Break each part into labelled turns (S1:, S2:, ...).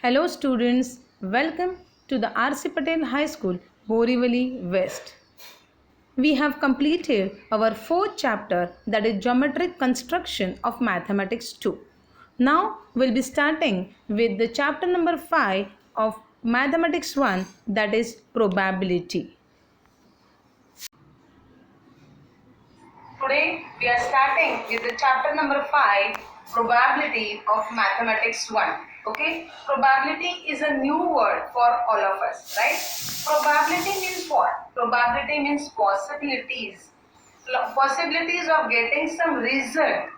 S1: Hello students, welcome to the R.C. Patel High School, Borivali West. We have completed our fourth chapter, that is geometric construction of mathematics 2. Now we'll be starting with the chapter number 5 of mathematics 1, that is probability. Today we are starting with the chapter number 5, probability of mathematics 1. Okay, probability is a new word for all of us, right? Probability means what? Probability means possibilities. Possibilities of getting some result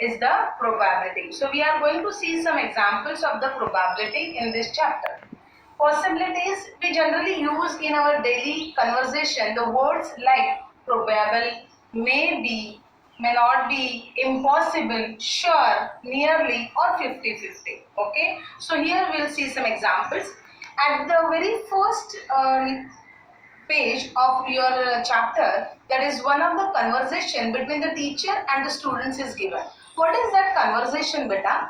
S1: is the probability. So we are going to see some examples of the probability in this chapter. Possibilities we generally use in our daily conversation the words like probable, may be, may not be, impossible, sure, nearly or 50-50. Okay. So here we will see some examples. At the very first page of your chapter, that is one of the conversation between the teacher and the students is given. What is that conversation, beta?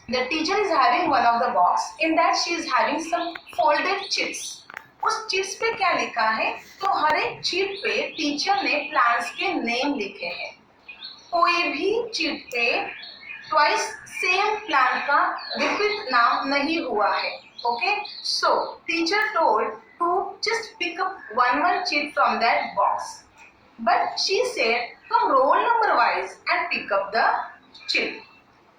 S1: The teacher is having one of the box. In that she is having some folded chips. उस chits पे क्या लिखा है? तो हर एक chit पे teacher ने plants के नेम लिखे हैं. कोई भी चिट पे ट्वाइस सेम प्लांट का रिपीट नाम नहीं हुआ है. Okay, so teacher told to just pick up one chit from that box. But she said come roll number wise and pick up the chit.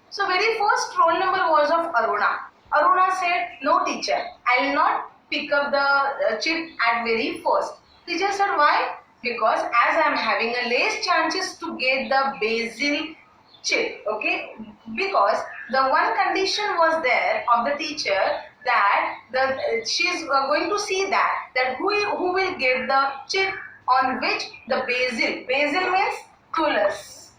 S1: So very first roll number was of Aruna. Aruna said, no teacher, I will not pick up the chit at very first. Teacher said, why? Because as I am having a less chances to get the basil chit. Okay, because the one condition was there of the teacher that she is going to see that who will get the chit on which the basil means tullus.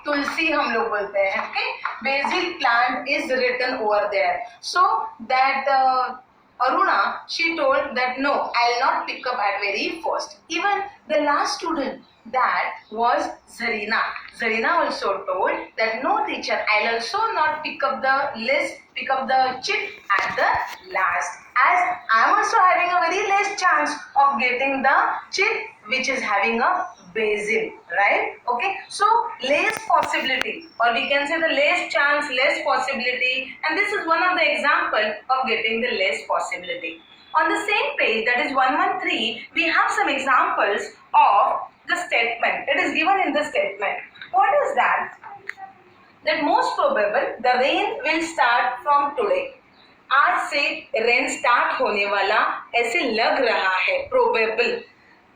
S1: तुलसी हम लोग बोलते हैं. Okay, basil plant is written over there. So that Aruna, she told that no, I'll not pick up at very first. Even the last student, that was Zarina. Zarina also told that no teacher, I'll also not pick up the chit at the last. As I am also having a very less chance of getting the chit which is having a basil, right? Okay, so less possibility, or we can say the less chance, less possibility, and this is one of the example of getting the less possibility. On the same page, that is 113, we have some examples of the statement. It is given in the statement. What is that? That most probable the rain will start from today. आज से rain start होने वाला ऐसे लग रहा है. Probable.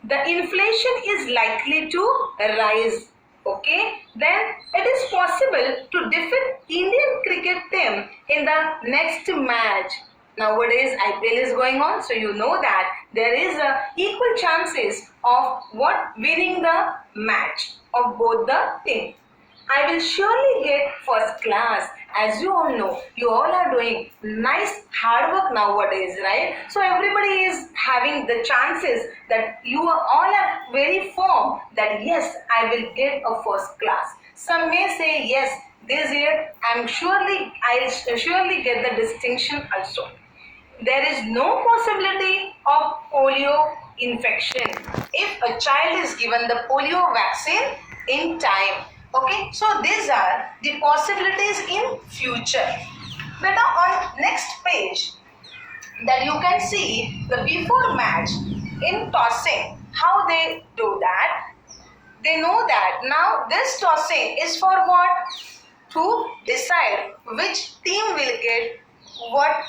S1: The inflation is likely to rise. Okay, then it is possible to defeat Indian cricket team in the next match. Nowadays IPL is going on, so you know that there is equal chances of winning the match of both the team. I will surely get first class. As you all know, you all are doing nice hard work nowadays, right? So everybody is having the chances that you all are very firm that yes, I will get a first class. Some may say yes, this year I'll surely get the distinction also. There is no possibility of polio infection if a child is given the polio vaccine in time. Okay, so these are the possibilities in future. But on next page, that you can see the before match in tossing, how they do that. They know that now this tossing is for what? To decide which team will get what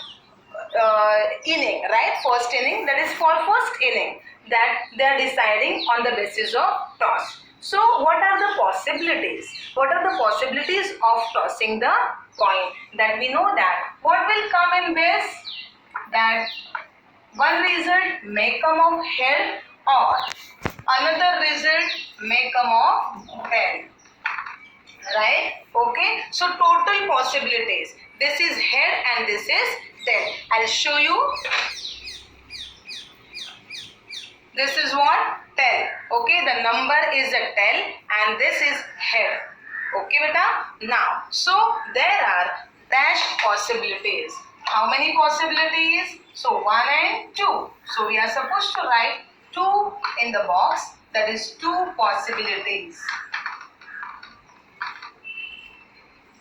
S1: inning, right? First inning, that is for first inning, that they are deciding on the basis of toss. So what are the possibilities? What are the possibilities of tossing the coin? That we know that what will come in this, that one result may come of head or another result may come of tail, right? Okay, so total possibilities, this is head and this is tail. I'll show you. This is what? Tail. Okay, the number is a tail and this is head. Okay, beta. Now, so there are dash possibilities. How many possibilities? So 1 and 2. So we are supposed to write 2 in the box. That is 2 possibilities.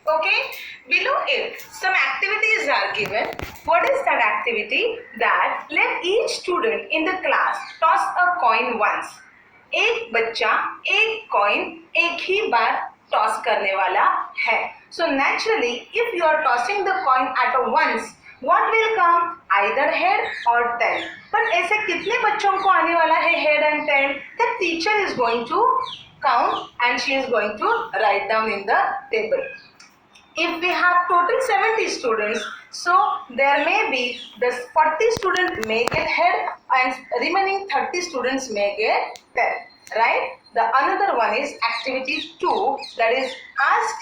S1: Okay. Below it, some activities are given. What is that activity? That let each student in the class toss a coin once. एक बच्चा एक coin एक ही बार toss करने वाला है. So naturally, if you are tossing the coin at once, what will come? Either head or tail. But ऐसे कितने बच्चों को आने वाला है head and tail? The teacher is going to count and she is going to write down in the table. If we have total 70 students, so there may be the 40 students may get head and remaining 30 students may get tail, right? The another one is activity 2, that is ask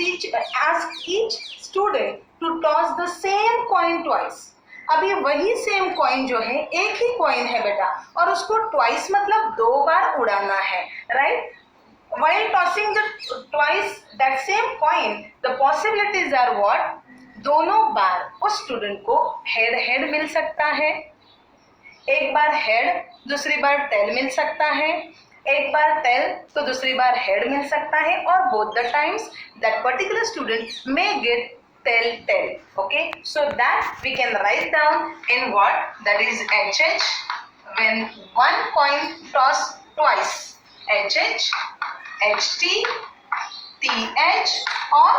S1: each student to toss the same coin twice. अब ये वही same coin जो है एक ही coin है बेटा और उसको ट्वाइस मतलब 2 बार उड़ाना है, right? While tossing the twice that same coin, the possibilities are what? दोनों बार उस स्टूडेंट को हेड मिल सकता है, एक बार हेड दूसरी बार टेल मिल सकता है, एक बार टेल तो दूसरी बार हेड मिल सकता है और both the times that particular student may get tail. Okay, so that we can write down in what? That is HH. When one coin toss twice, HH, HT, TH or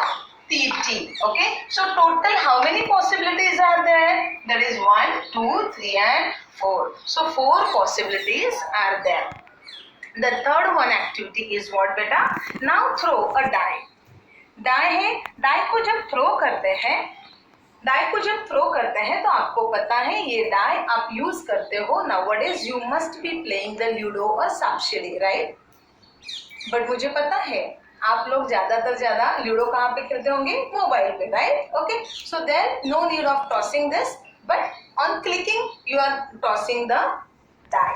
S1: TT. Okay, so total how many possibilities are there? That is 1, 2, 3 and 4. So 4 possibilities are there. The third one activity is what beta? Now throw a die. Die है, die को जब throw करते हैं तो आपको पता है ये डाई आप यूज करते हो. Nowadays you must be playing the Ludo or Sapshiri, right? But मुझे पता है आप लोग ज्यादा लूडो कहाँ पे खेलते होंगे? मोबाइल पे, right? Okay, so there no need of tossing this, but on clicking you are tossing the die.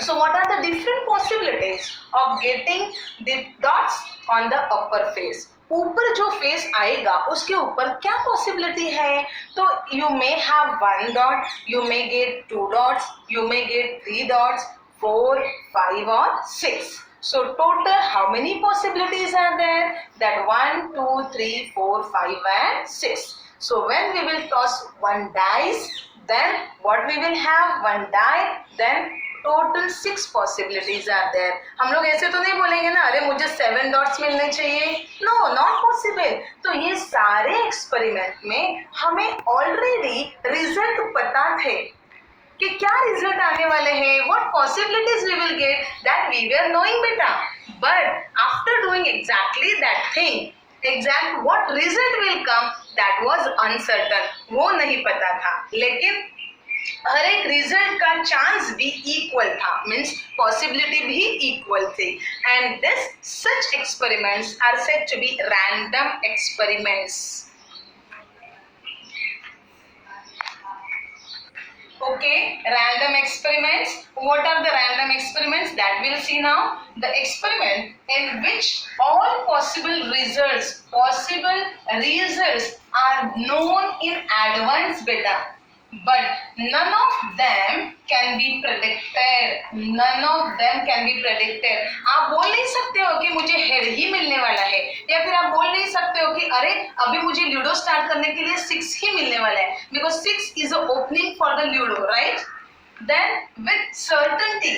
S1: So what are the different possibilities of getting the dots on the upper face? ऊपर जो face आएगा उसके ऊपर क्या possibility है? तो you may have 1 dot, you may gate 2 dots, you may gate 3 dots, 4, 5 और 6. So total how many possibilities are there? That 1, 2, 3, 4, 5 and 6. So when we will toss one dice, then what we will have? One die, then total 6 possibilities are there. हम लोग ऐसे तो नहीं बोलेंगे ना, अरे मुझे 7 डॉट्स मिलने चाहिए. No, not possible. तो ये सारे एक्सपेरिमेंट में हमें ऑलरेडी रिजल्ट पता थे कि क्या रिजल्ट आने वाले हैं, what possibilities we will get, that we were knowing beta. But after doing exactly that thing, exact what result will come, that was uncertain. वो नहीं पता था, लेकिन हर एक रिजल्ट का चांस भी इक्वल था, मीन्स पॉसिबिलिटी भी इक्वल थी. And this such experiments are said to be random experiments. Okay, random experiments. What are the random experiments? That we'll see now. The experiment in which all possible results are known in advance beta, but none of them can be predicted. None of them can be predicted. आप बोल नहीं सकते हो कि मुझे head ही मिलने वाला है, या फिर आप बोल नहीं सकते हो कि अरे अभी मुझे लूडो स्टार्ट करने के लिए 6 ही मिलने वाला है, because 6 is the opening for the ludo, right? Then with certainty,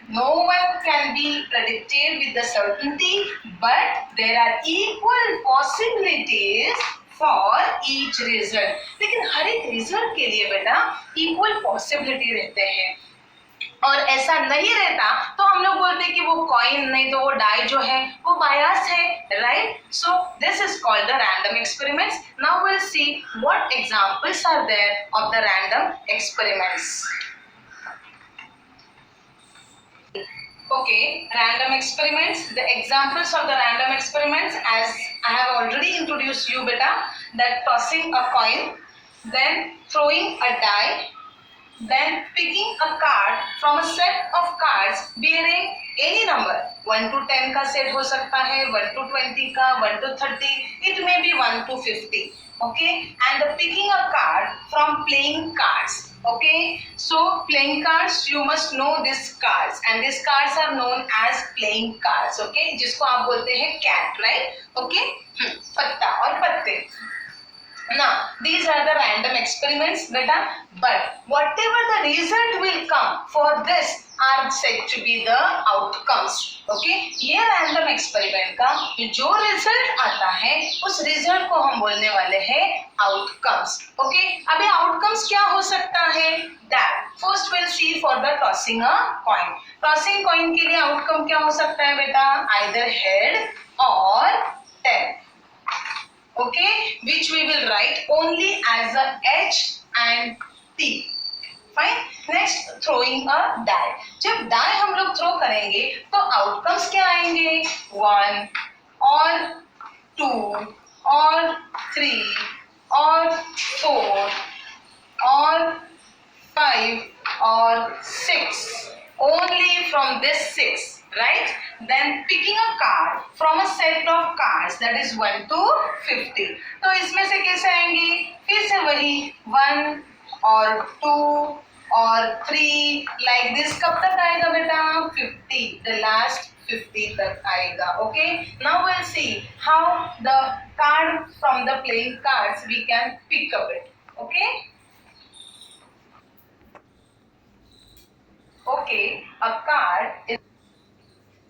S1: no one can be predicted with the certainty, but there are equal possibilities for each result. लेकिन हर एक रिजल्ट के लिए बेटा इक्वल पॉसिबिलिटी रहते हैं, और ऐसा नहीं रहता तो हम लोग बोलते हैं कि वो कॉइन नहीं तो वो डाई जो है वो बायस है, right? So this is called the random experiments. Now will see what examples are there of the random experiments. Okay, random experiments. The examples of the random experiments, as I have already introduced you beta, that tossing a coin, then throwing a die, then picking a card from a set of cards bearing any number. 1 to 10 का set हो सकता है, 1 to 20 का, 1 to 30, it may be 1 to 50. Okay, and the picking a card from playing cards. Okay, so playing cards, you must know these cards, and these cards are known as playing cards. Okay, जिसको आप बोलते हैं cat, right? Okay, पत्ता और पत्ते. Now, these are the random experiments, beta. But whatever the result will come for this are said to be the outcomes. Okay? ये random experiment का जो result आता है, उस result को हम बोलने वाले हैं outcomes. Okay? अभी outcomes क्या हो सकता है? That first we'll see for the tossing a coin. Tossing coin के लिए outcome क्या हो सकता है बेटा? Either head or tail. Okay, which we will write only as a H and T. Fine. Next, throwing a die. जब die हम लोग throw करेंगे तो outcomes क्या आएंगे? 1 और 2 और 3 और 4 और 5 और 6. Only from this 6. Right? Then picking a card from a set of cards that is 1 to 50. तो इसमें से कैसे आएंगे? फिर से वही 1 और 2 और 3 like this. कब तक आएगा बेटा? 50. The last 50 तक आएगा. Okay. Now we'll see how the card from the playing cards we can pick up it. Okay. Okay. A card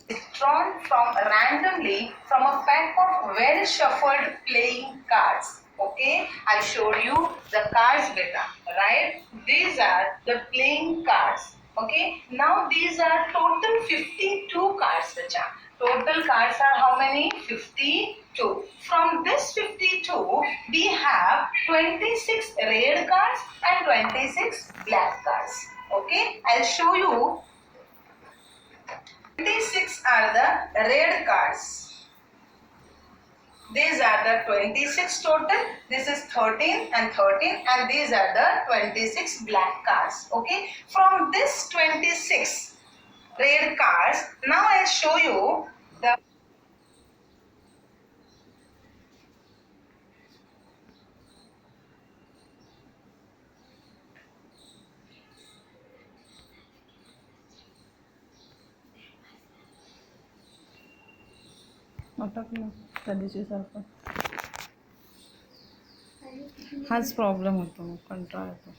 S1: is drawn from randomly from a pack of well shuffled playing cards. Okay, I showed you the cards beta, right? These are the playing cards. Okay, now these are total 52 cards beta. Total cards are how many? 52. From this 52 we have 26 red cards and 26 black cards. Okay, I'll show you. 26 are the red cards. These are the 26 total. This is 13 and 13, and these are the 26 black cards. Okay. From this 26 red cards, now I'll show you the
S2: अटकलं त्या दिवशी सारखं हाच problem होतो, मग कंटाळा येतो.